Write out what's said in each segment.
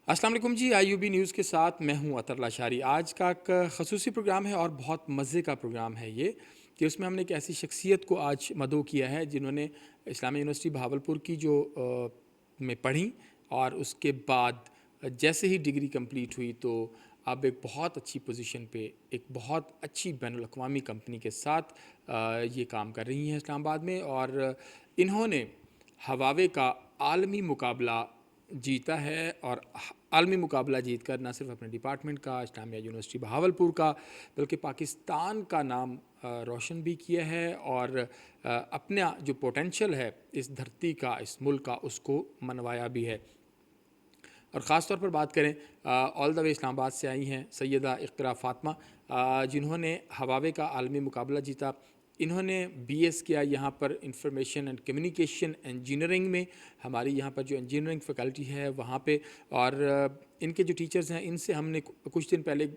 السلام علیکم جی، آئی you be news کے ساتھ میں ہوں عطر لاشاری۔ آج کا ایک خصوصی پروگرام ہے اور بہت مزے کا پروگرام ہے یہ، کہ اس میں ہم نے ایک ایسی شخصیت کو آج مدعو کیا ہے جنہوں نے اسلامیہ یونیورسٹی بہاولپور کی جو میں پڑھی، اور اس کے بعد جیسے ہی ڈگری کمپلیٹ ہوئی تو اب ایک بہت اچھی پوزیشن پہ ایک بہت اچھی بین الاقوامی کمپنی کے ساتھ یہ کام کر رہی ہیں اسلام آباد میں، اور انہوں نے ہواوے کا عالمی مقابلہ جیتا ہے، اور عالمی مقابلہ جیت کر نہ صرف اپنے ڈپارٹمنٹ کا، اسلامیہ یونیورسٹی بہاولپور کا، بلکہ پاکستان کا نام روشن بھی کیا ہے، اور اپنا جو پوٹینشل ہے اس دھرتی کا، اس ملک کا، اس کو منوایا بھی ہے۔ اور خاص طور پر بات کریں آل دا وے اسلام آباد سے آئی ہیں سیدہ اقرا فاطمہ، جنہوں نے ہواوے کا عالمی مقابلہ جیتا۔ انہوں نے بی ایس کیا یہاں پر انفارمیشن اینڈ کمیونیکیشن انجینئرنگ میں، ہماری یہاں پر جو انجینئرنگ فیکلٹی ہے وہاں پہ، اور ان کے جو ٹیچرز ہیں ان سے ہم نے کچھ دن پہلے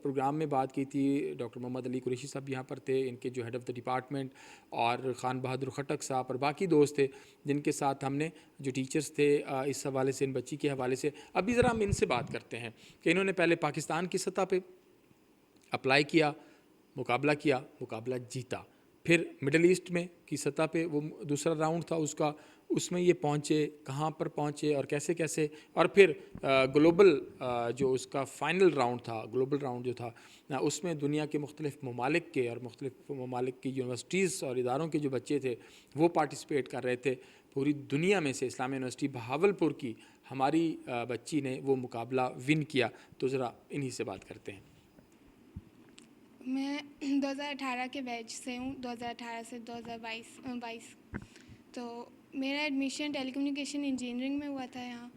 پروگرام میں بات کی تھی۔ ڈاکٹر محمد علی قریشی صاحب یہاں پر تھے، ان کے جو ہیڈ آف دا ڈپارٹمنٹ، اور خان بہادر خٹک صاحب اور باقی دوست تھے جن کے ساتھ ہم نے جو ٹیچرز تھے اس حوالے سے، ان بچی کے حوالے سے۔ ابھی ذرا ہم ان سے بات کرتے ہیں کہ انہوں نے پہلے پاکستان کی سطح پہ اپلائی کیا، مقابلہ جیتا، پھر مڈل ایسٹ میں کی سطح پہ وہ دوسرا راؤنڈ تھا اس میں یہ پہنچے، کہاں پر پہنچے اور کیسے، اور پھر گلوبل جو اس کا فائنل راؤنڈ تھا، گلوبل راؤنڈ جو تھا اس میں دنیا کے مختلف ممالک کے اور مختلف ممالک کی یونیورسٹیز اور اداروں کے جو بچے تھے وہ پارٹیسپیٹ کر رہے تھے۔ پوری دنیا میں سے اسلامیہ یونیورسٹی بہاولپور کی ہماری بچی نے وہ مقابلہ ون کیا، تو ذرا انہی سے بات کرتے ہیں۔ میں 2018 کے بیچ سے ہوں، 2018 سے 2022۔ تو میرا ایڈمیشن ٹیلی کمیونیکیشن انجینئرنگ میں ہوا تھا یہاں،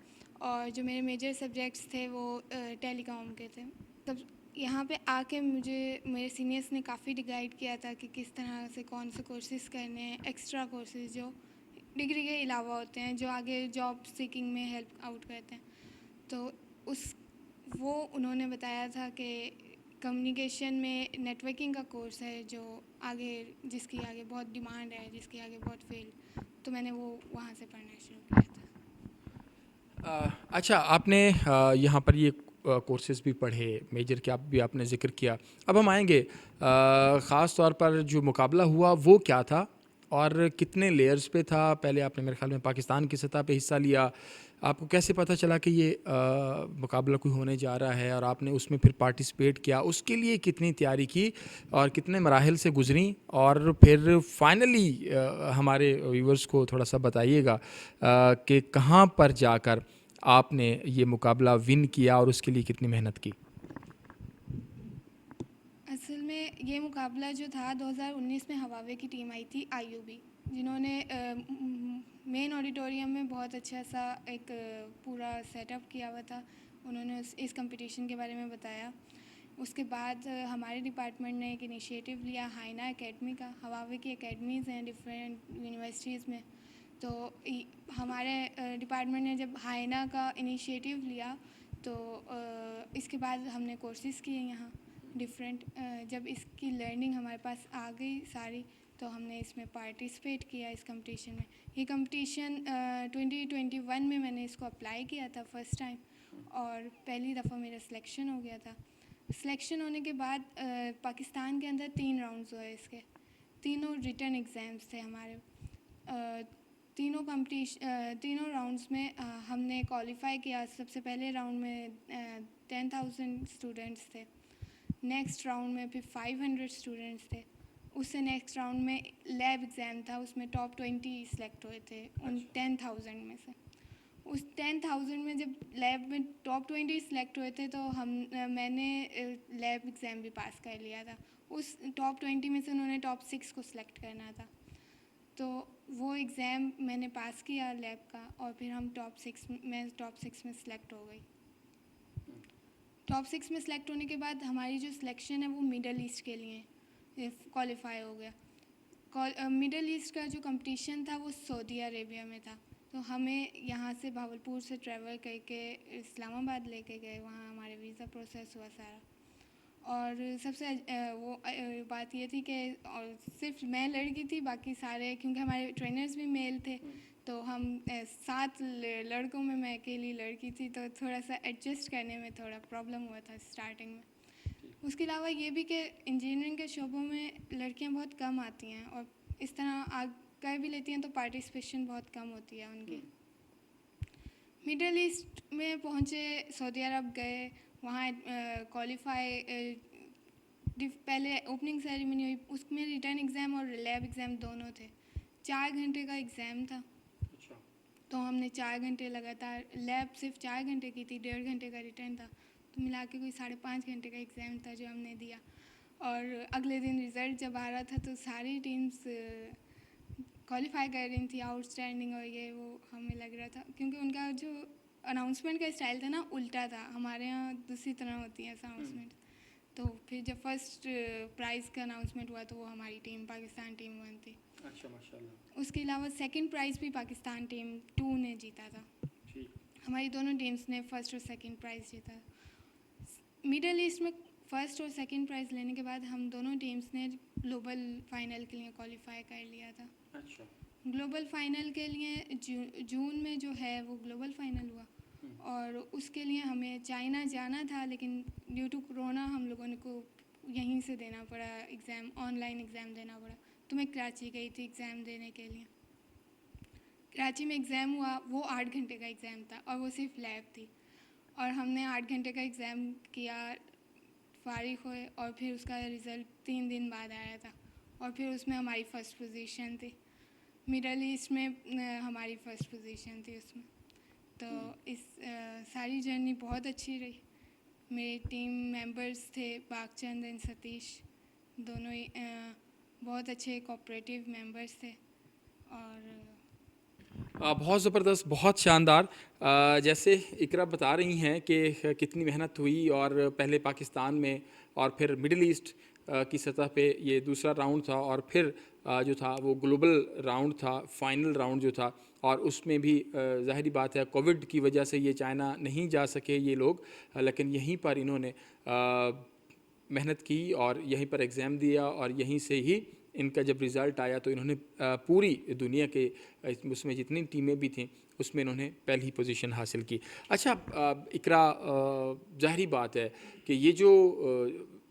اور جو میرے میجر سبجیکٹس تھے وہ ٹیلی کام کے تھے۔ تب یہاں پہ آ کے مجھے میرے سینئرس نے کافی گائیڈ کیا تھا کہ کس طرح سے کون سے کورسز کرنے ہیں، ایکسٹرا کورسز جو ڈگری کے علاوہ ہوتے ہیں، جو آگے جاب سیکنگ میں ہیلپ آؤٹ کرتے ہیں۔ تو وہ انہوں نے بتایا تھا کہ کمیونیکیشن میں نیٹ ورکنگ کا کورس ہے جو جس کی آگے بہت ڈیمانڈ ہے، جس کی آگے بہت فیلڈ، تو میں نے وہ وہاں سے پڑھنا شروع کیا تھا۔ اچھا، آپ نے یہاں پر یہ کورسز بھی پڑھے، میجر کے آپ نے ذکر کیا۔ اب ہم آئیں گے خاص طور پر جو مقابلہ ہوا وہ کیا تھا اور کتنے لیئرز پہ تھا؟ پہلے آپ نے میرے خیال میں پاکستان کی سطح پہ حصہ لیا، آپ کو کیسے پتہ چلا کہ یہ مقابلہ کوئی ہونے جا رہا ہے، اور آپ نے اس میں پھر پارٹیسپیٹ کیا؟ اس کے لیے کتنی تیاری کی اور کتنے مراحل سے گزریں، اور پھر فائنلی ہمارے ویورز کو تھوڑا سا بتائیے گا کہ کہاں پر جا کر آپ نے یہ مقابلہ ون کیا اور اس کے لیے کتنی محنت کی؟ اصل میں یہ مقابلہ جو تھا 2019 میں ہواوے کی ٹیم آئی تھی آئی یو بی، جنہوں نے مین آڈیٹوریم میں بہت اچھا سا ایک پورا سیٹ اپ کیا ہوا تھا۔ انہوں نے اس کمپٹیشن کے بارے میں بتایا۔ اس کے بعد ہمارے ڈپارٹمنٹ نے ایک انیشیٹو لیا ہائنا اکیڈمی کا۔ ہواوے کی اکیڈمیز ہیں ڈفرینٹ یونیورسٹیز میں، تو ہمارے ڈپارٹمنٹ نے جب ہائنا کا انیشیٹو لیا تو اس کے بعد ہم نے کورسز کیے یہاں ڈفرینٹ۔ جب اس کی لرننگ ہمارے پاس آ گئی ساری تو ہم نے اس میں پارٹیسپیٹ کیا اس کمپٹیشن میں۔ یہ کمپٹیشن 2021 میں نے اس کو اپلائی کیا تھا فرسٹ ٹائم، اور پہلی دفعہ میرا سلیکشن ہو گیا تھا۔ سلیکشن ہونے کے بعد پاکستان کے اندر 3 راؤنڈز ہوئے، اس کے تینوں ریٹن ایگزامس تھے ہمارے۔ تینوں راؤنڈز میں ہم نے کوالیفائی کیا۔ سب سے پہلے راؤنڈ میں 10,000 اسٹوڈنٹس تھے، نیکسٹ راؤنڈ میں پھر 500 اسٹوڈنٹس تھے، اس سے نیکسٹ راؤنڈ میں لیب ایگزام تھا، اس میں ٹاپ 20 سلیکٹ ہوئے تھے ان 10,000 میں سے۔ اس 10,000 میں جب لیب میں ٹاپ 20 سلیکٹ ہوئے تھے تو میں نے لیب ایگزام بھی پاس کر لیا تھا۔ اس ٹاپ 20 میں سے انہوں نے ٹاپ 6 کو سلیکٹ کرنا تھا، تو وہ ایگزام میں نے پاس کیا لیب کا، اور پھر ہم ٹاپ 6 میں سلیکٹ ہو گئی۔ ٹاپ 6 میں سلیکٹ ہونے کے بعد ہماری جو سلیکشن ہے وہ مڈل ایسٹ کے لیے کوالیفائی ہو گیا۔ مڈل ایسٹ کا جو کمپٹیشن تھا وہ سعودی عربیہ میں تھا، تو ہمیں یہاں سے بہاولپور سے ٹریول کر کے اسلام آباد لے کے گئے، وہاں ہمارے ویزا پروسیس ہوا سارا۔ اور سب سے وہ بات یہ تھی کہ صرف میں لڑکی تھی، باقی سارے کیونکہ ہمارے ٹرینرز بھی میل تھے تو ہم 7 لڑکوں میں اکیلی لڑکی تھی، تو تھوڑا سا ایڈجسٹ کرنے میں تھوڑا پرابلم ہوا تھا اسٹارٹنگ میں۔ اس کے علاوہ یہ بھی کہ انجینئرنگ کے شعبوں میں لڑکیاں بہت کم آتی ہیں، اور اس طرح کر بھی لیتی ہیں تو پارٹیسپیشن بہت کم ہوتی ہے ان کی۔ مڈل ایسٹ میں پہنچے، سعودی عرب گئے، وہاں کوالیفائی، پہلے اوپننگ سیریمنی ہوئی، اس میں ریٹرن ایگزام اور لیب ایگزام دونوں تھے۔ 4 گھنٹے کا ایگزام تھا، تو ہم نے 4 گھنٹے لگاتار، لیب صرف 4 گھنٹے کی تھی، 1.5 گھنٹے کا ریٹرن تھا، تو ملا کے کوئی 5.5 گھنٹے کا ایگزام تھا جو ہم نے دیا۔ اور اگلے دن رزلٹ جب آ رہا تھا تو ساری ٹیمز کوالیفائی کر رہی تھی، آؤٹ اسٹینڈنگ اور یہ وہ، ہمیں لگ رہا تھا کیونکہ ان کا جو اناؤنسمنٹ کا اسٹائل تھا نا الٹا تھا، ہمارے یہاں دوسری طرح ہوتی ہے اناؤنسمنٹ۔ تو پھر جب فرسٹ پرائز کا اناؤنسمنٹ ہوا تو وہ ہماری ٹیم، پاکستان ٹیم 1 تھی۔ اچھا، ماشاء اللہ۔ اس کے علاوہ سیکنڈ پرائز بھی پاکستان ٹیم 2 نے جیتا تھا، ہماری دونوں ٹیمز نے فرسٹ اور سیکنڈ پرائز جیتا۔ مڈل ایسٹ میں فرسٹ اور سیکنڈ پرائز لینے کے بعد ہم دونوں ٹیمز نے گلوبل فائنل کے لیے کوالیفائی کر لیا تھا۔ اچھا، گلوبل فائنل کے لیے جون میں جو ہے وہ گلوبل فائنل ہوا، اور اس کے لیے ہمیں چائنا جانا تھا، لیکن ڈیو ٹو کرونا ہم لوگوں کو یہیں سے دینا پڑا ایگزام، آن لائن ایگزام دینا پڑا۔ تو میں کراچی گئی تھی ایگزام دینے کے لیے۔ کراچی میں ایگزام ہوا، وہ 8 گھنٹے کا ایگزام تھا اور وہ صرف لیب تھی، اور ہم نے 8 گھنٹے کا ایگزام کیا، فارغ ہوئے، اور پھر اس کا رزلٹ 3 دن بعد آیا تھا، اور پھر اس میں ہماری فرسٹ پوزیشن تھی۔ مڈل ایسٹ میں ہماری فرسٹ پوزیشن تھی اس میں۔ تو اس ساری جرنی بہت اچھی رہی۔ میرے ٹیم ممبرس تھے پاک چند اینڈ ستیش، دونوں ہی بہت اچھے کوآپریٹیو ممبرس تھے، اور بہت زبردست، بہت شاندار۔ جیسے اقرا بتا رہی ہیں کہ کتنی محنت ہوئی، اور پہلے پاکستان میں اور پھر مڈل ایسٹ کی سطح پہ یہ دوسرا راؤنڈ تھا، اور پھر جو تھا وہ گلوبل راؤنڈ تھا، فائنل راؤنڈ جو تھا، اور اس میں بھی ظاہری بات ہے کووڈ کی وجہ سے یہ چائنا نہیں جا سکے یہ لوگ، لیکن یہیں پر انہوں نے محنت کی اور یہیں پر ایگزام دیا، اور یہیں سے ہی ان کا جب رزلٹ آیا تو انہوں نے پوری دنیا کے اس میں جتنی ٹیمیں بھی تھیں اس میں انہوں نے پہلی پوزیشن حاصل کی۔ اچھا اقرا، ظاہری بات ہے کہ یہ جو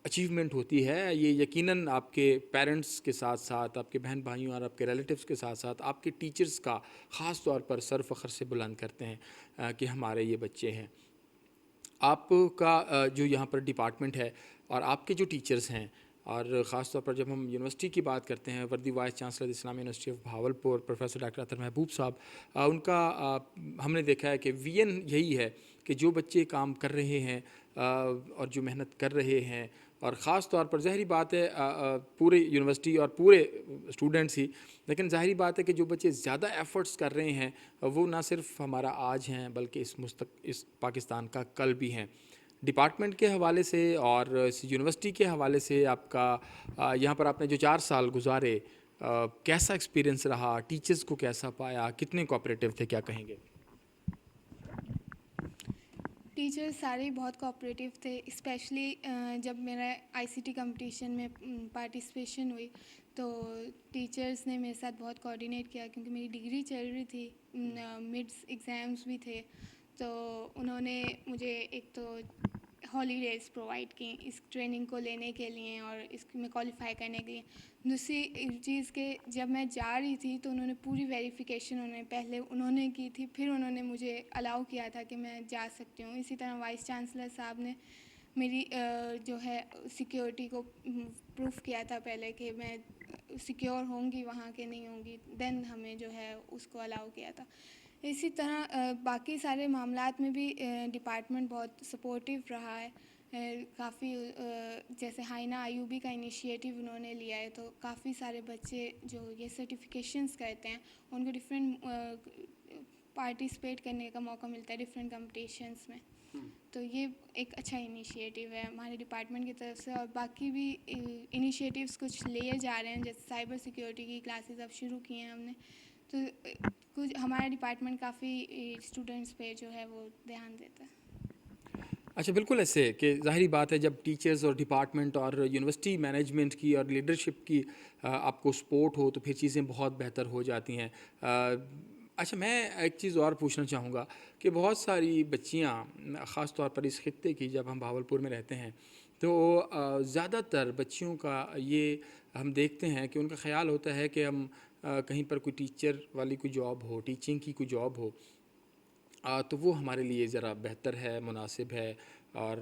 اچیومنٹ ہوتی ہے یہ یقیناً آپ کے پیرنٹس کے ساتھ ساتھ، آپ کے بہن بھائیوں اور آپ کے ریلیٹیوز کے ساتھ ساتھ آپ کے ٹیچرز کا خاص طور پر سر فخر سے بلند کرتے ہیں کہ ہمارے یہ بچے ہیں۔ آپ کا جو یہاں پر ڈپارٹمنٹ ہے اور آپ کے جو ٹیچرز ہیں، اور خاص طور پر جب ہم یونیورسٹی کی بات کرتے ہیں، worthy vice chancellor Islami university of Bahawalpur professor doctor Athar Mehboob صاحب، ان کا ہم نے دیکھا ہے کہ وین یہی ہے کہ جو بچے کام کر رہے ہیں اور جو محنت کر رہے ہیں، اور خاص طور پر ظاہری بات ہے پورے یونیورسٹی اور پورے اسٹوڈنٹس ہی، لیکن ظاہری بات ہے کہ جو بچے زیادہ ایفرٹس کر رہے ہیں وہ نہ صرف ہمارا آج ہیں بلکہ اس پاکستان کا کل بھی ہیں۔ ڈپارٹمنٹ کے حوالے سے اور اس یونیورسٹی کے حوالے سے آپ کا یہاں پر آپ نے جو 4 سال گزارے، کیسا ایکسپیرینس رہا؟ ٹیچرز کو کیسا پایا؟ کتنے کوآپریٹیو تھے؟ کیا کہیں گے؟ ٹیچر سارے بہت کوآپریٹیو تھے، اسپیشلی جب میرا آئی سی ٹی کمپٹیشن میں پارٹیسپیشن ہوئی تو ٹیچرز نے میرے ساتھ بہت کوآرڈینیٹ کیا، کیونکہ میری ڈگری چل رہی تھی، مڈس ایگزامس بھی تھے، تو انہوں نے مجھے ایک تو ہالیڈیز پرووائڈ کی اس ٹریننگ کو لینے کے لیے اور اس میں کوالیفائی کرنے کے لیے۔ دوسری چیز کہ جب میں جا رہی تھی تو انہوں نے پوری ویریفیکیشن پہلے انہوں نے کی تھی، پھر انہوں نے مجھے الاؤ کیا تھا کہ میں جا سکتی ہوں۔ اسی طرح وائس چانسلر صاحب نے میری جو ہے سیکیورٹی کو پروف کیا تھا پہلے کہ میں سیکیور ہوں گی وہاں کے نہیں ہوں گی، دین ہمیں جو ہے اس کو الاؤ کیا تھا۔ اسی طرح باقی سارے معاملات میں بھی ڈپارٹمنٹ بہت سپورٹیو رہا ہے، کافی جیسے ہائنا ایوبی کا انیشیٹو انہوں نے لیا ہے، تو کافی سارے بچے جو یہ سرٹیفکیشنز کرتے ہیں ان کو ڈفرینٹ پارٹیسپیٹ کرنے کا موقع ملتا ہے ڈفرینٹ کمپٹیشنز میں، تو یہ ایک اچھا انیشیٹو ہے ہمارے ڈپارٹمنٹ کی طرف سے۔ اور باقی بھی انیشیٹوز کچھ لیے جا رہے ہیں، جیسے سائبر سیکیورٹی کی کلاسز اب شروع کی ہیں ہم نے، تو کچھ ہمارا ڈپارٹمنٹ کافی اسٹوڈنٹس پہ جو ہے وہ دھیان دیتا ہے۔ اچھا، بالکل ایسے کہ ظاہری بات ہے جب ٹیچرز اور ڈپارٹمنٹ اور یونیورسٹی مینجمنٹ کی اور لیڈرشپ کی آپ کو سپورٹ ہو تو پھر چیزیں بہت بہتر ہو جاتی ہیں۔ اچھا، میں ایک چیز اور پوچھنا چاہوں گا کہ بہت ساری بچیاں خاص طور پر اس خطے کی، جب ہم بہاولپور میں رہتے ہیں تو زیادہ تر بچیوں کا یہ ہم دیکھتے ہیں کہ ان کا خیال ہوتا ہے کہ ہم کہیں پر کوئی ٹیچر والی کوئی جاب ہو، ٹیچنگ کی کوئی جاب ہو تو وہ ہمارے لیے ذرا بہتر ہے، مناسب ہے، اور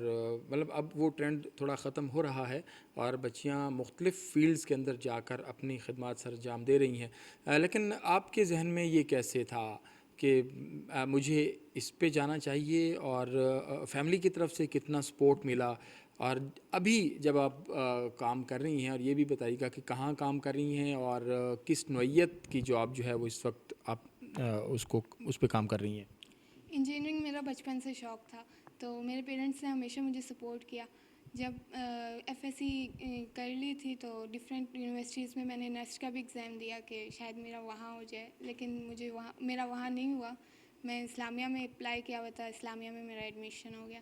مطلب اب وہ ٹرینڈ تھوڑا ختم ہو رہا ہے اور بچیاں مختلف فیلڈز کے اندر جا کر اپنی خدمات سر انجام دے رہی ہیں، لیکن آپ کے ذہن میں یہ کیسے تھا کہ مجھے اس پہ جانا چاہیے، اور فیملی کی طرف سے کتنا سپورٹ ملا، اور ابھی جب آپ کام کر رہی ہیں، اور یہ بھی بتائیے گا کہ کہاں کام کر رہی ہیں اور کس نوعیت کی جاب جو ہے وہ اس وقت آپ اس پہ کام کر رہی ہیں؟ انجینئرنگ میرا بچپن سے شوق تھا، تو میرے پیرنٹس نے ہمیشہ مجھے سپورٹ کیا. جب ایف ایس سی کر لی تھی تو ڈفرینٹ یونیورسٹیز میں نے نیسٹ کا بھی ایگزام دیا کہ شاید میرا وہاں ہو جائے، لیکن میرا وہاں نہیں ہوا. میں اسلامیہ میں اپلائی کیا ہوا تھا، اسلامیہ میں میرا ایڈمیشن ہو گیا.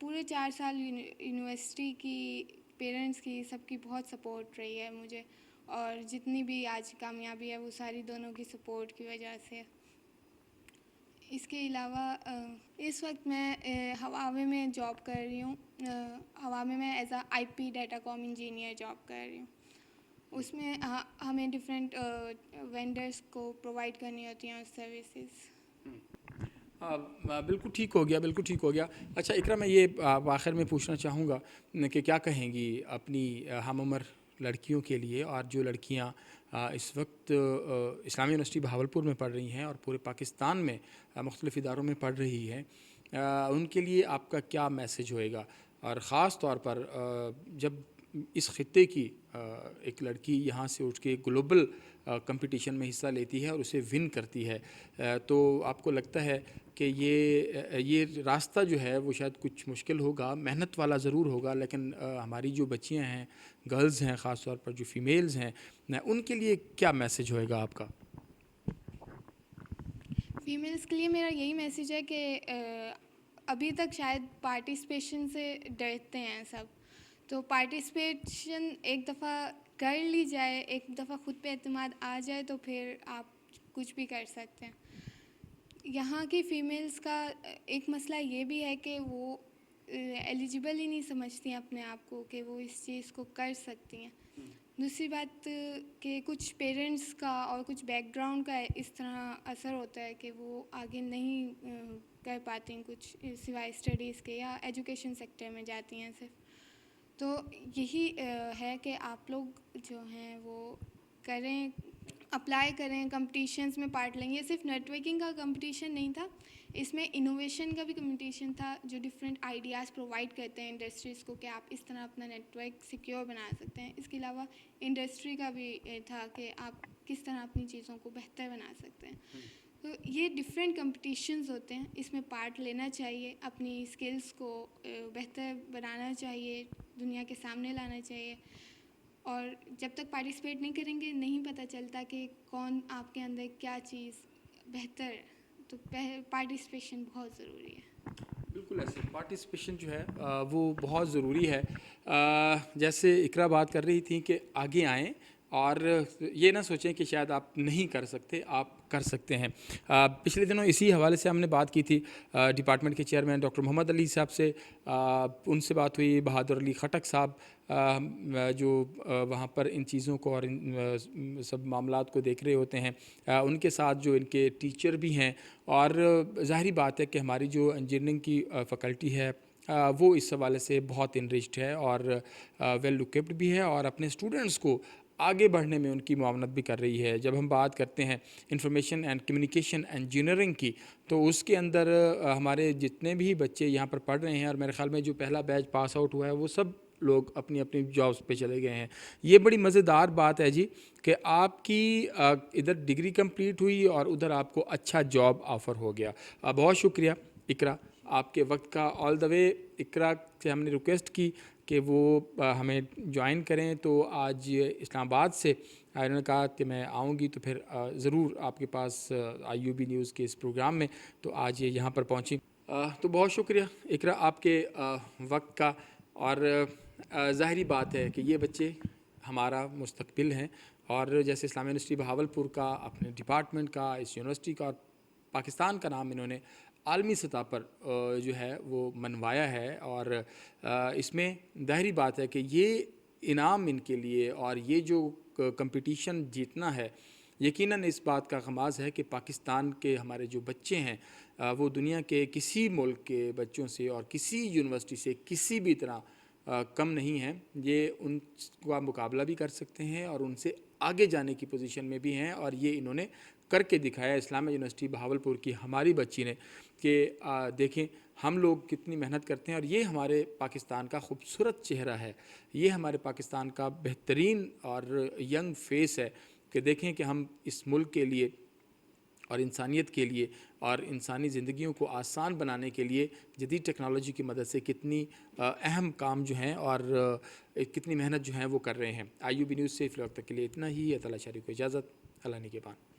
پورے 4 سال یونیورسٹی کی، پیرنٹس کی، سب کی بہت سپورٹ رہی ہے مجھے، اور جتنی بھی آج کامیابی ہے وہ ساری دونوں کی سپورٹ کی وجہ سے. اس کے علاوہ اس وقت میں ہواوے میں جاب کر رہی ہوں. ہواوے میں as a I P data com engineer job کر رہی ہوں. اس میں ہمیں ڈفرینٹ وینڈرس کو پرووائڈ کرنی ہوتی ہیں سروسز. بالکل ٹھیک ہو گیا، بالکل ٹھیک ہو گیا. اچھا اقرا، میں یہ آخر میں پوچھنا چاہوں گا کہ کیا کہیں گی اپنی ہم عمر لڑکیوں کے لیے، اور جو لڑکیاں اس وقت اسلامی یونیورسٹی بہاولپور میں پڑھ رہی ہیں اور پورے پاکستان میں مختلف اداروں میں پڑھ رہی ہیں، ان کے لیے آپ کا کیا میسج ہوئے گا؟ اور خاص طور پر جب اس خطے کی ایک لڑکی یہاں سے اٹھ کے گلوبل کمپٹیشن میں حصہ لیتی ہے اور اسے ون کرتی ہے، تو آپ کو لگتا ہے کہ یہ راستہ جو ہے وہ شاید کچھ مشکل ہوگا، محنت والا ضرور ہوگا، لیکن ہماری جو بچیاں ہیں، گرلز ہیں، خاص طور پر جو فیمیلز ہیں، ان کے لیے کیا میسج ہوئے گا آپ کا؟ فیمیلس کے لیے میرا یہی میسیج ہے کہ ابھی تک شاید پارٹیسپیشن سے ڈرتے ہیں سب، تو پارٹیسپیشن ایک دفعہ کر لی جائے، ایک دفعہ خود پہ اعتماد آ جائے تو پھر آپ کچھ بھی کر سکتے ہیں. یہاں کی فیمیلس کا ایک مسئلہ یہ بھی ہے کہ وہ ایلیجیبل ہی نہیں سمجھتی ہیں اپنے آپ کو کہ وہ اس چیز کو کر سکتی ہیں. دوسری بات کہ کچھ پیرنٹس کا اور کچھ بیک گراؤنڈ کا اس طرح اثر ہوتا ہے کہ وہ آگے نہیں کر پاتی ہیں کچھ سوائے اسٹڈیز کے، یا ایجوکیشن سیکٹر میں جاتی ہیں صرف. تو یہی ہے کہ آپ لوگ جو ہیں وہ کریں، اپلائی کریں، کمپٹیشنز میں پارٹ لیں. یہ صرف نیٹ ورکنگ کا کمپٹیشن نہیں تھا، اس میں انوویشن کا بھی کمپٹیشن تھا، جو ڈفرینٹ آئیڈیاز پرووائڈ کرتے ہیں انڈسٹریز کو کہ آپ اس طرح اپنا نیٹ ورک سیکیور بنا سکتے ہیں. اس کے علاوہ انڈسٹری کا بھی تھا کہ آپ کس طرح اپنی چیزوں کو بہتر بنا سکتے ہیں. تو یہ ڈفرینٹ کمپٹیشنز ہوتے ہیں، اس میں پارٹ لینا چاہیے، اپنی اسکلس کو بہتر بنانا چاہیے، دنیا کے سامنے لانا چاہیے. اور جب تک پارٹیسپیٹ نہیں کریں گے نہیں پتہ چلتا کہ کون آپ کے اندر کیا چیز بہتر ہے. تو پارٹیسپیشن بہت ضروری ہے. بالکل ایسے پارٹیسپیشن جو ہے وہ بہت ضروری ہے. جیسے اقرا بات کر رہی تھیں کہ آگے آئیں اور یہ نہ سوچیں کہ شاید آپ نہیں کر سکتے، آپ کر سکتے ہیں. پچھلے دنوں اسی حوالے سے ہم نے بات کی تھی ڈپارٹمنٹ کے چیئرمین ڈاکٹر محمد علی صاحب سے، ان سے بات ہوئی. بہادر علی خٹک صاحب جو وہاں پر ان چیزوں کو اور ان سب معاملات کو دیکھ رہے ہوتے ہیں، ان کے ساتھ جو ان کے ٹیچر بھی ہیں. اور ظاہری بات ہے کہ ہماری جو انجینئرنگ کی فیکلٹی ہے وہ اس حوالے سے بہت انریچڈ ہے اور ویل اکوپڈ بھی ہے، اور اپنے اسٹوڈنٹس کو آگے بڑھنے میں ان کی معاونت بھی کر رہی ہے. جب ہم بات کرتے ہیں انفارمیشن اینڈ کمیونیکیشن انجینئرنگ کی، تو اس کے اندر ہمارے جتنے بھی بچے یہاں پر پڑھ رہے ہیں، اور میرے خیال میں جو پہلا بیچ پاس آؤٹ ہوا ہے وہ سب لوگ اپنی اپنی جابس پہ چلے گئے ہیں. یہ بڑی مزیدار بات ہے جی کہ آپ کی ادھر ڈگری کمپلیٹ ہوئی اور ادھر آپ کو اچھا جاب آفر ہو گیا. بہت شکریہ اقرا آپ کے وقت کا. آل دا وے اقرا سے ہم نے ریکویسٹ کی کہ وہ ہمیں جوائن کریں، تو آج اسلام آباد سے انہوں نے کہا کہ میں آؤں گی تو پھر ضرور آپ کے پاس IUB نیوز کے اس پروگرام میں، تو آج یہ یہاں پر پہنچی. تو بہت شکریہ اقرا آپ کے وقت کا. اور ظاہری بات ہے کہ یہ بچے ہمارا مستقبل ہیں، اور جیسے اسلامیہ یونیورسٹی بہاولپور کا اپنے ڈپارٹمنٹ کا، اس یونیورسٹی کا اور پاکستان کا نام انہوں نے عالمی سطح پر جو ہے وہ منوایا ہے، اور اس میں ظاہری بات ہے کہ یہ انعام ان کے لیے اور یہ جو کمپٹیشن جیتنا ہے، یقیناً اس بات کا غماز ہے کہ پاکستان کے ہمارے جو بچے ہیں وہ دنیا کے کسی ملک کے بچوں سے اور کسی یونیورسٹی سے کسی بھی طرح کم نہیں ہیں. یہ ان کا مقابلہ بھی کر سکتے ہیں اور ان سے آگے جانے کی پوزیشن میں بھی ہیں، اور یہ انہوں نے کر کے دکھایا اسلامیہ یونیورسٹی بہاولپور کی ہماری بچی نے کہ دیکھیں ہم لوگ کتنی محنت کرتے ہیں، اور یہ ہمارے پاکستان کا خوبصورت چہرہ ہے، یہ ہمارے پاکستان کا بہترین اور ینگ فیس ہے کہ دیکھیں کہ ہم اس ملک کے لیے اور انسانیت کے لیے اور انسانی زندگیوں کو آسان بنانے کے لیے جدید ٹیکنالوجی کی مدد سے کتنی اہم کام جو ہیں اور کتنی محنت جو ہیں وہ کر رہے ہیں. IUB نیوز سے فی الوقت کے لیے اتنا ہی. اللہ تعالیٰ شریف کو اجازت. اللہ نگہبان.